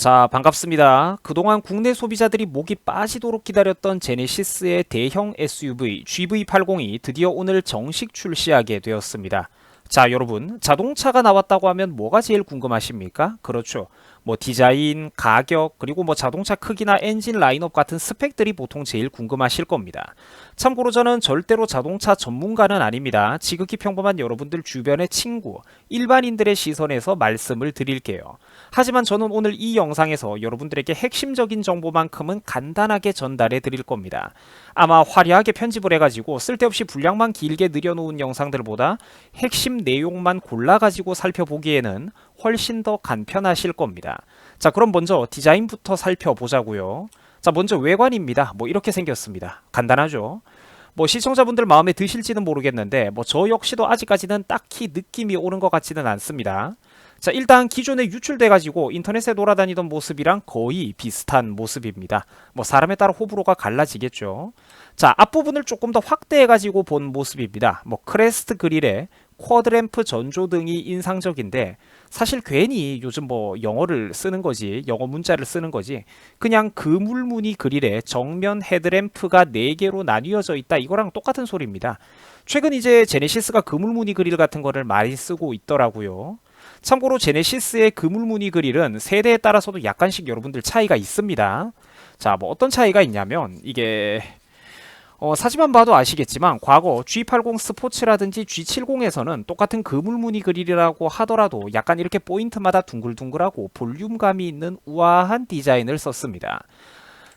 자, 반갑습니다. 그동안 국내 소비자들이 목이 빠지도록 기다렸던 제네시스의 대형 SUV GV80이 드디어 오늘 정식 출시하게 되었습니다. 자, 여러분, 자동차가 나왔다고 하면 뭐가 제일 궁금하십니까? 그렇죠. 뭐 디자인, 가격, 그리고 뭐 자동차 크기나 엔진 라인업 같은 스펙들이 보통 제일 궁금하실 겁니다. 참고로 저는 절대로 자동차 전문가는 아닙니다. 지극히 평범한 여러분들 주변의 친구, 일반인들의 시선에서 말씀을 드릴게요. 하지만 저는 오늘 이 영상에서 여러분들에게 핵심적인 정보만큼은 간단하게 전달해 드릴 겁니다. 아마 화려하게 편집을 해가지고 쓸데없이 분량만 길게 늘여놓은 영상들보다 핵심 내용만 골라가지고 살펴보기에는 훨씬 더 간편하실 겁니다. 자, 그럼 먼저 디자인부터 살펴보자고요. 자, 먼저 외관입니다. 뭐 이렇게 생겼습니다. 간단하죠? 뭐 시청자분들 마음에 드실지는 모르겠는데 뭐 저 역시도 아직까지는 딱히 느낌이 오는 것 같지는 않습니다. 자, 일단 기존에 유출돼 가지고 인터넷에 돌아다니던 모습이랑 거의 비슷한 모습입니다. 뭐 사람에 따라 호불호가 갈라지겠죠. 자, 앞부분을 조금 더 확대해 가지고 본 모습입니다. 뭐 크레스트 그릴에 쿼드램프 전조등이 인상적인데 사실 괜히 요즘 뭐 영어를 쓰는 거지, 영어 문자를 쓰는 거지, 그냥 그물무늬 그릴에 정면 헤드램프가 4개로 나뉘어져 있다, 이거랑 똑같은 소리입니다. 최근 이제 제네시스가 그물무늬 그릴 같은 거를 많이 쓰고 있더라고요. 참고로 제네시스의 그물무늬 그릴은 세대에 따라서도 약간씩 여러분들 차이가 있습니다. 자, 뭐 어떤 차이가 있냐면 이게 사진만 봐도 아시겠지만 과거 G80 스포츠라든지 G70에서는 똑같은 그물무늬 그릴이라고 하더라도 약간 이렇게 포인트마다 둥글둥글하고 볼륨감이 있는 우아한 디자인을 썼습니다.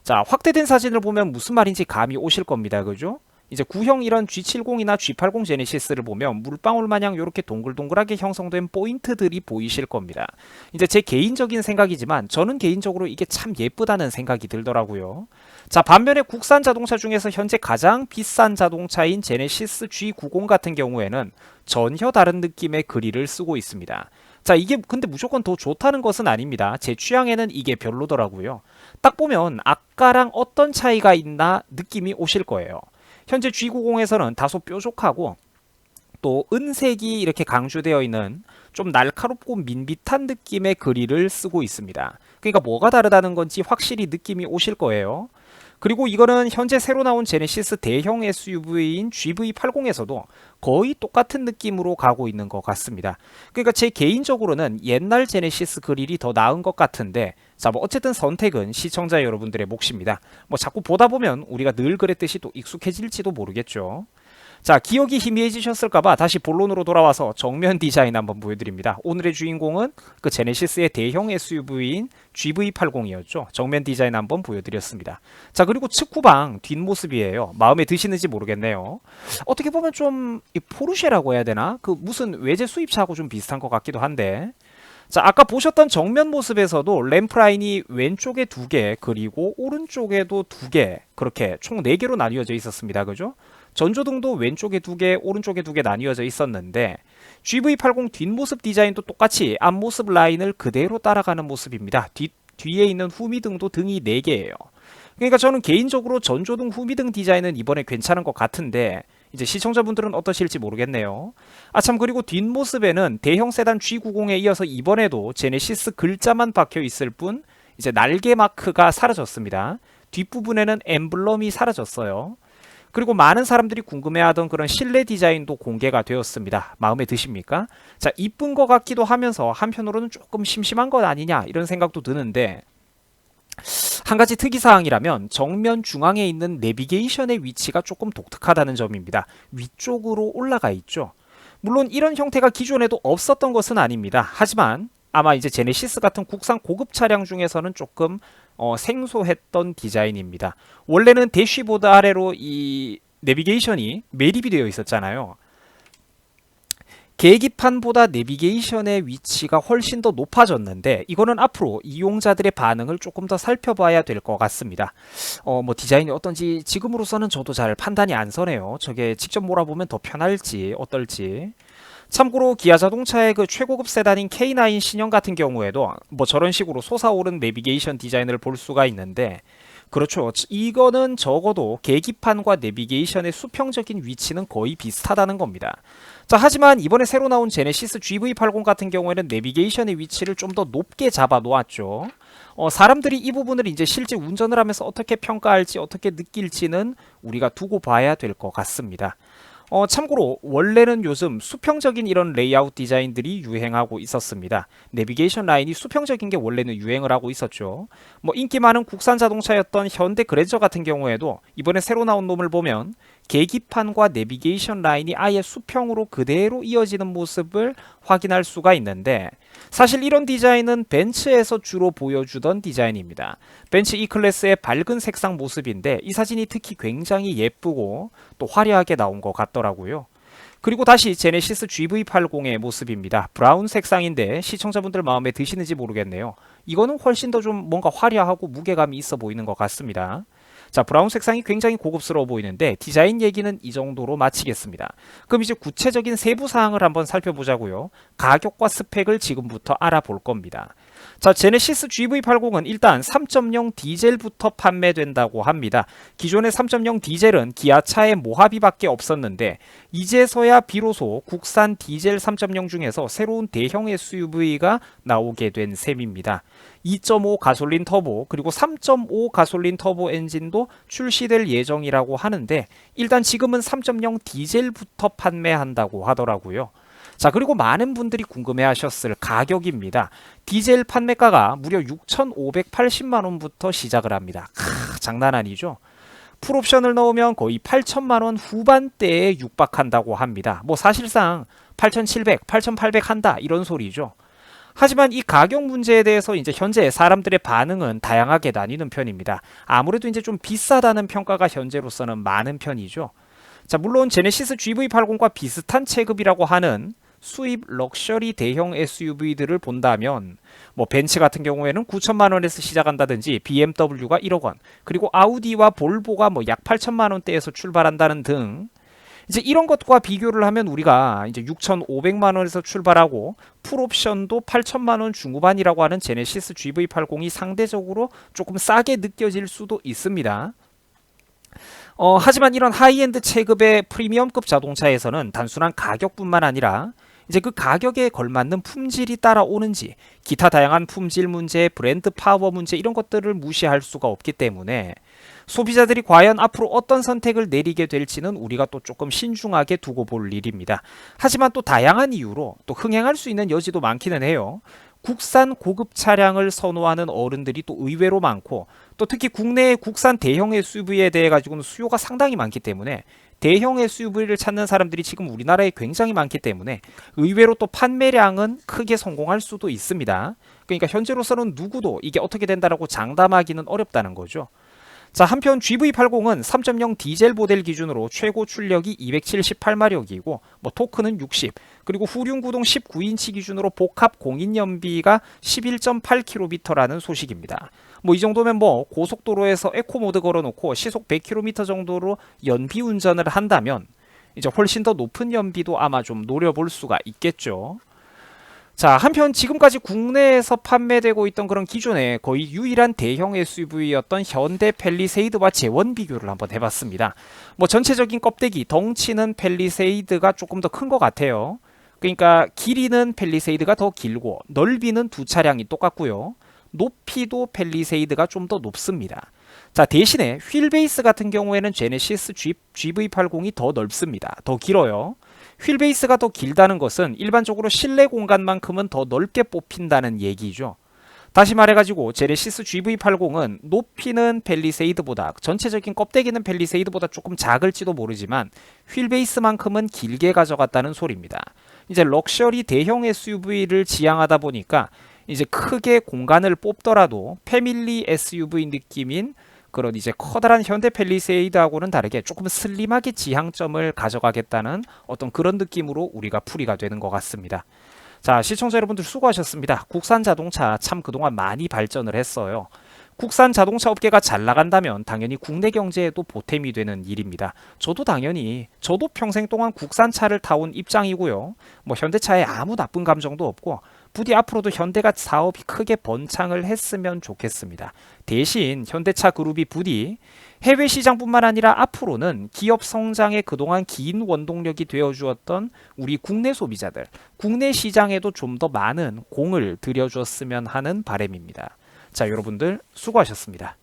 자, 확대된 사진을 보면 무슨 말인지 감이 오실 겁니다. 그죠? 이제 구형 이런 G70이나 G80 제네시스를 보면 물방울 마냥 이렇게 동글동글하게 형성된 포인트들이 보이실 겁니다. 이제 제 개인적인 생각이지만 저는 개인적으로 이게 참 예쁘다는 생각이 들더라고요. 자, 반면에 국산 자동차 중에서 현재 가장 비싼 자동차인 제네시스 G90 같은 경우에는 전혀 다른 느낌의 그릴을 쓰고 있습니다. 자, 이게 근데 무조건 더 좋다는 것은 아닙니다. 제 취향에는 이게 별로더라고요. 딱 보면 아까랑 어떤 차이가 있나 느낌이 오실 거예요. 현재 G90에서는 다소 뾰족하고 또 은색이 이렇게 강조되어 있는 좀 날카롭고 밋밋한 느낌의 그릴을 쓰고 있습니다. 그러니까 뭐가 다르다는 건지 확실히 느낌이 오실 거예요. 그리고 이거는 현재 새로 나온 제네시스 대형 SUV인 GV80에서도 거의 똑같은 느낌으로 가고 있는 것 같습니다. 그러니까 제 개인적으로는 옛날 제네시스 그릴이 더 나은 것 같은데, 자, 뭐 어쨌든 선택은 시청자 여러분들의 몫입니다. 뭐 자꾸 보다 보면 우리가 늘 그랬듯이 또 익숙해질지도 모르겠죠. 자, 기억이 희미해지셨을까봐 다시 본론으로 돌아와서 정면 디자인 한번 보여드립니다. 오늘의 주인공은 그 제네시스의 대형 SUV인 GV80이었죠. 정면 디자인 한번 보여드렸습니다. 자, 그리고 측후방 뒷모습이에요. 마음에 드시는지 모르겠네요. 어떻게 보면 좀 포르쉐라고 해야 되나? 그 무슨 외제 수입차하고 좀 비슷한 것 같기도 한데, 자, 아까 보셨던 정면 모습에서도 램프 라인이 왼쪽에 2개, 그리고 오른쪽에도 2개, 그렇게 총 4개로 나뉘어져 있었습니다. 그죠? 전조등도 왼쪽에 2개, 오른쪽에 2개 나뉘어져 있었는데 GV80 뒷모습 디자인도 똑같이 앞모습 라인을 그대로 따라가는 모습입니다. 뒤에 있는 후미등도 등이 4개예요. 그러니까 저는 개인적으로 전조등 후미등 디자인은 이번에 괜찮은 것 같은데 이제 시청자분들은 어떠실지 모르겠네요. 아, 참, 그리고 뒷모습에는 대형 세단 G90에 이어서 이번에도 제네시스 글자만 박혀 있을 뿐 이제 날개 마크가 사라졌습니다. 뒷부분에는 엠블럼이 사라졌어요. 그리고 많은 사람들이 궁금해하던 그런 실내 디자인도 공개가 되었습니다. 마음에 드십니까? 자, 이쁜 것 같기도 하면서 한편으로는 조금 심심한 것 아니냐 이런 생각도 드는데, 한 가지 특이사항이라면 정면 중앙에 있는 내비게이션의 위치가 조금 독특하다는 점입니다. 위쪽으로 올라가 있죠. 물론 이런 형태가 기존에도 없었던 것은 아닙니다. 하지만 아마 이제 제네시스 같은 국산 고급 차량 중에서는 조금 생소했던 디자인입니다. 원래는 대쉬보드 아래로 이 내비게이션이 매립이 되어 있었잖아요. 계기판보다 내비게이션의 위치가 훨씬 더 높아졌는데 이거는 앞으로 이용자들의 반응을 조금 더 살펴봐야 될 것 같습니다. 뭐 디자인이 어떤지 지금으로서는 저도 잘 판단이 안 서네요. 저게 직접 몰아보면 더 편할지 어떨지. 참고로 기아 자동차의 그 최고급 세단인 K9 신형 같은 경우에도 뭐 저런 식으로 솟아오른 내비게이션 디자인을 볼 수가 있는데 그렇죠. 이거는 적어도 계기판과 내비게이션의 수평적인 위치는 거의 비슷하다는 겁니다. 자, 하지만 이번에 새로 나온 제네시스 GV80 같은 경우에는 내비게이션의 위치를 좀 더 높게 잡아 놓았죠. 사람들이 이 부분을 이제 실제 운전을 하면서 어떻게 평가할지 어떻게 느낄지는 우리가 두고 봐야 될 것 같습니다. 참고로 원래는 요즘 수평적인 이런 레이아웃 디자인들이 유행하고 있었습니다. 내비게이션 라인이 수평적인 게 원래는 유행을 하고 있었죠. 뭐 인기 많은 국산 자동차였던 현대 그랜저 같은 경우에도 이번에 새로 나온 놈을 보면 계기판과 내비게이션 라인이 아예 수평으로 그대로 이어지는 모습을 확인할 수가 있는데, 사실 이런 디자인은 벤츠에서 주로 보여주던 디자인입니다. 벤츠 E클래스의 밝은 색상 모습인데 이 사진이 특히 굉장히 예쁘고 또 화려하게 나온 것 같더라고요. 그리고 다시 제네시스 GV80의 모습입니다. 브라운 색상인데 시청자분들 마음에 드시는지 모르겠네요. 이거는 훨씬 더 좀 뭔가 화려하고 무게감이 있어 보이는 것 같습니다. 자, 브라운 색상이 굉장히 고급스러워 보이는데 디자인 얘기는 이 정도로 마치겠습니다. 그럼 이제 구체적인 세부 사항을 한번 살펴보자고요. 가격과 스펙을 지금부터 알아볼 겁니다. 자, 제네시스 GV80은 일단 3.0 디젤부터 판매된다고 합니다. 기존의 3.0 디젤은 기아차의 모하비밖에 없었는데 이제서야 비로소 국산 디젤 3.0 중에서 새로운 대형 SUV가 나오게 된 셈입니다. 2.5 가솔린 터보 그리고 3.5 가솔린 터보 엔진도 출시될 예정이라고 하는데 일단 지금은 3.0 디젤부터 판매한다고 하더라고요. 자, 그리고 많은 분들이 궁금해하셨을 가격입니다. 디젤 판매가가 무려 6,580만 원부터 시작을 합니다. 장난 아니죠? 풀옵션을 넣으면 거의 8천만 원 후반대에 육박한다고 합니다. 뭐 사실상 8,700, 8,800 한다 이런 소리죠. 하지만 이 가격 문제에 대해서 이제 현재 사람들의 반응은 다양하게 나뉘는 편입니다. 아무래도 이제 좀 비싸다는 평가가 현재로서는 많은 편이죠. 자, 물론 제네시스 GV80과 비슷한 체급이라고 하는 수입 럭셔리 대형 SUV들을 본다면 뭐 벤츠 같은 경우에는 9천만 원에서 시작한다든지 BMW가 1억 원, 그리고 아우디와 볼보가 뭐 약 8천만 원대에서 출발한다는 등 이제 이런 것과 비교를 하면 우리가 이제 6,500만 원에서 출발하고 풀옵션도 8천만 원 중후반이라고 하는 제네시스 GV80이 상대적으로 조금 싸게 느껴질 수도 있습니다. 하지만 이런 하이엔드 체급의 프리미엄급 자동차에서는 단순한 가격뿐만 아니라 이제 그 가격에 걸맞는 품질이 따라오는지, 기타 다양한 품질 문제, 브랜드 파워 문제 이런 것들을 무시할 수가 없기 때문에 소비자들이 과연 앞으로 어떤 선택을 내리게 될지는 우리가 또 조금 신중하게 두고 볼 일입니다. 하지만 또 다양한 이유로 또 흥행할 수 있는 여지도 많기는 해요. 국산 고급 차량을 선호하는 어른들이 또 의외로 많고 또 특히 국내의 국산 대형 SUV에 대해 가지고는 수요가 상당히 많기 때문에 대형 SUV를 찾는 사람들이 지금 우리나라에 굉장히 많기 때문에 의외로 또 판매량은 크게 성공할 수도 있습니다. 그러니까 현재로서는 누구도 이게 어떻게 된다라고 장담하기는 어렵다는 거죠. 자, 한편 GV80은 3.0 디젤 모델 기준으로 최고 출력이 278마력이고 뭐 토크는 60, 그리고 후륜 구동 19인치 기준으로 복합 공인 연비가 11.8km라는 소식입니다. 뭐 이 정도면 뭐 고속도로에서 에코 모드 걸어놓고 시속 100km 정도로 연비 운전을 한다면 이제 훨씬 더 높은 연비도 아마 좀 노려볼 수가 있겠죠. 자, 한편 지금까지 국내에서 판매되고 있던 그런 기존의 거의 유일한 대형 SUV였던 현대 팰리세이드와 재원 비교를 한번 해봤습니다. 뭐 전체적인 껍데기, 덩치는 팰리세이드가 조금 더 큰 것 같아요. 그러니까 길이는 팰리세이드가 더 길고 넓이는 두 차량이 똑같고요. 높이도 팰리세이드가 좀 더 높습니다. 자, 대신에 휠 베이스 같은 경우에는 제네시스 GV80이 더 넓습니다. 더 길어요. 휠 베이스가 더 길다는 것은 일반적으로 실내 공간만큼은 더 넓게 뽑힌다는 얘기죠. 다시 말해가지고 제네시스 GV80은 높이는 팰리세이드보다, 전체적인 껍데기는 팰리세이드보다 조금 작을지도 모르지만 휠 베이스만큼은 길게 가져갔다는 소리입니다. 이제 럭셔리 대형 SUV를 지향하다 보니까 이제 크게 공간을 뽑더라도 패밀리 SUV 느낌인 그런 이제 커다란 현대 팰리세이드하고는 다르게 조금 슬림하게 지향점을 가져가겠다는 어떤 그런 느낌으로 우리가 풀이가 되는 것 같습니다. 자, 시청자 여러분들 수고하셨습니다. 국산 자동차 참 그동안 많이 발전을 했어요. 국산 자동차 업계가 잘 나간다면 당연히 국내 경제에도 보탬이 되는 일입니다. 저도 평생 동안 국산 차를 타온 입장이고요. 뭐 현대차에 아무 나쁜 감정도 없고 부디 앞으로도 현대가 사업이 크게 번창을 했으면 좋겠습니다. 대신 현대차 그룹이 부디 해외 시장뿐만 아니라 앞으로는 기업 성장에 그동안 긴 원동력이 되어 주었던 우리 국내 소비자들, 국내 시장에도 좀 더 많은 공을 들여주었으면 하는 바람입니다. 자, 여러분들 수고하셨습니다.